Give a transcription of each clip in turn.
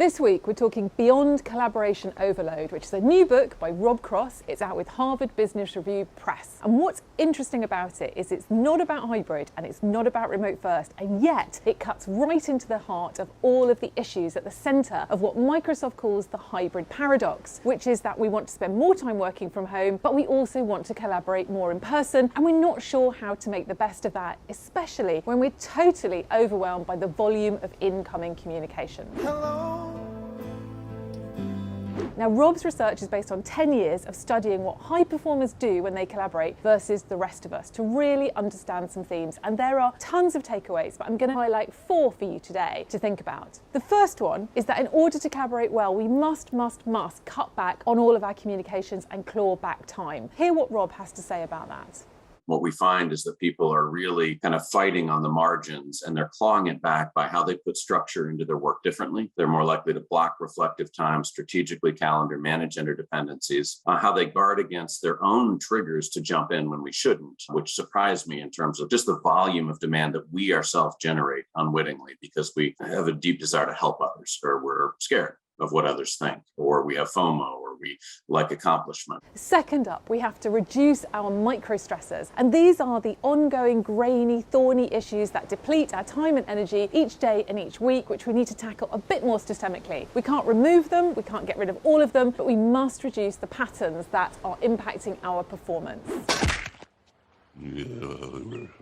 This week we're talking Beyond Collaboration Overload, which is a new book by Rob Cross. It's out with Harvard Business Review Press. And what's interesting about it is it's not about hybrid and it's not about remote first, and yet it cuts right into the heart of all of the issues at the centre of what Microsoft calls the hybrid paradox, which is that we want to spend more time working from home, but we also want to collaborate more in person, and we're not sure how to make the best of that, especially when we're totally overwhelmed by the volume of incoming communication. Now, Rob's research is based on 10 years of studying what high performers do when they collaborate versus the rest of us to really understand some themes. And there are tons of takeaways, but I'm going to highlight 4 for you today to think about. The first one is that in order to collaborate well, we must cut back on all of our communications and claw back time. Hear what Rob has to say about that. What we find is that people are really kind of fighting on the margins, and they're clawing it back by how they put structure into their work differently. They're more likely to block reflective time, strategically calendar, manage interdependencies, how they guard against their own triggers to jump in when we shouldn't, which surprised me in terms of just the volume of demand that we ourselves generate unwittingly because we have a deep desire to help others, or we're scared of what others think, or we have FOMO, or we like accomplishment. Second up, we have to reduce our micro stressors. And these are the ongoing, grainy, thorny issues that deplete our time and energy each day and each week, which we need to tackle a bit more systemically. We can't remove them, we can't get rid of all of them, but we must reduce the patterns that are impacting our performance.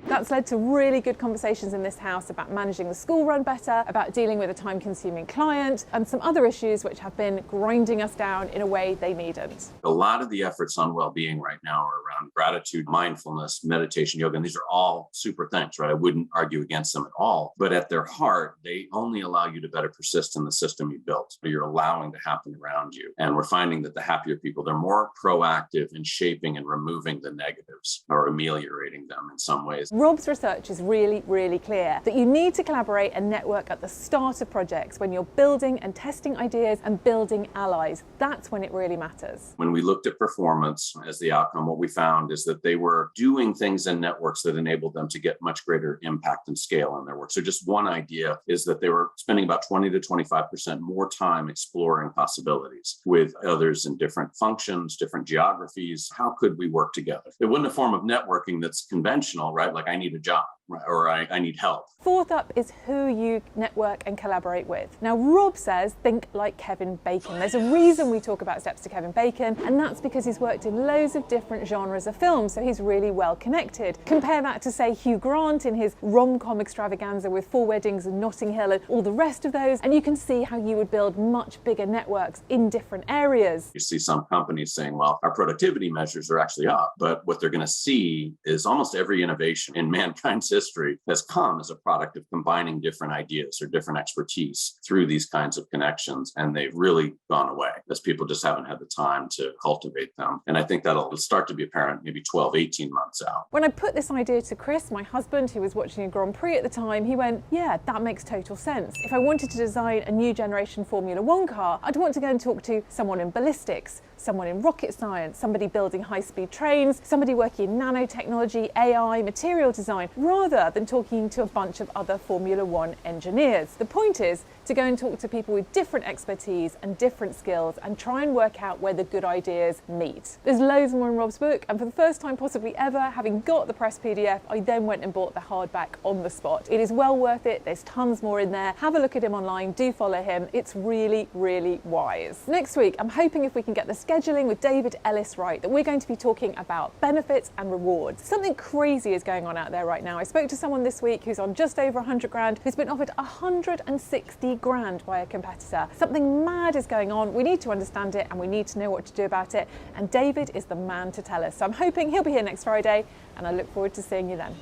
That's led to really good conversations in this house about managing the school run better, about dealing with a time-consuming client, and some other issues which have been grinding us down in a way they needn't. A lot of the efforts on well-being right now are around gratitude, mindfulness, meditation, yoga, and these are all super things, right? I wouldn't argue against them at all, but at their heart, they only allow you to better persist in the system you built, or you're allowing to happen around you. And we're finding that the happier people, they're more proactive in shaping and removing the negatives, or ameliorating them in some ways. Rob's research is really clear that you need to collaborate and network at the start of projects when you're building and testing ideas and building allies. That's when it really matters. When we looked at performance as the outcome, what we found is that they were doing things in networks that enabled them to get much greater impact and scale in their work. So just one idea is that they were spending about 20 to 25% more time exploring possibilities with others in different functions, different geographies. How could we work together? It wasn't a form of networking that's conventional, right? Like I need a job, right? Or I need help. Fourth up is who you network and collaborate with. Now, Rob says, think like Kevin Bacon. There's a reason we talk about steps to Kevin Bacon, and that's because he's worked in loads of different genres of films, so he's really well connected. Compare that to, say, Hugh Grant in his rom-com extravaganza with 4 Weddings and Notting Hill and all the rest of those, and you can see how you would build much bigger networks in different areas. You see some companies saying, well, our productivity measures are actually up, but what they're going to see is almost every innovation in mankind's history has come as a product of combining different ideas or different expertise through these kinds of connections, and they've really gone away as people just haven't had the time to cultivate them. And I think that'll start to be apparent maybe 12, 18 months out. When I put this idea to Chris, my husband, who was watching a Grand Prix at the time, he went, yeah, that makes total sense. If I wanted to design a new generation Formula One car, I'd want to go and talk to someone in ballistics, someone in rocket science, somebody building high-speed trains, somebody working in nanotechnology, AI, material design, rather than talking to a bunch of other Formula One engineers. The point is to go and talk to people with different expertise and different skills and try and work out where the good ideas meet. There's loads more in Rob's book, and for the first time possibly ever, having got the press PDF, I then went and bought the hardback on the spot. It is well worth it. There's tons more in there. Have a look at him online. Do follow him. It's really wise. Next week, I'm hoping if we can get the scheduling with David Ellis right, that we're going to be talking about benefits and rewards. Something crazy is going on out there right now. I spoke to someone this week who's on just over 100 grand, who's been offered 160 grand by a competitor. Something mad is going on. We need to understand it and we need to know what to do about it. And David is the man to tell us. So I'm hoping he'll be here next Friday, and I look forward to seeing you then.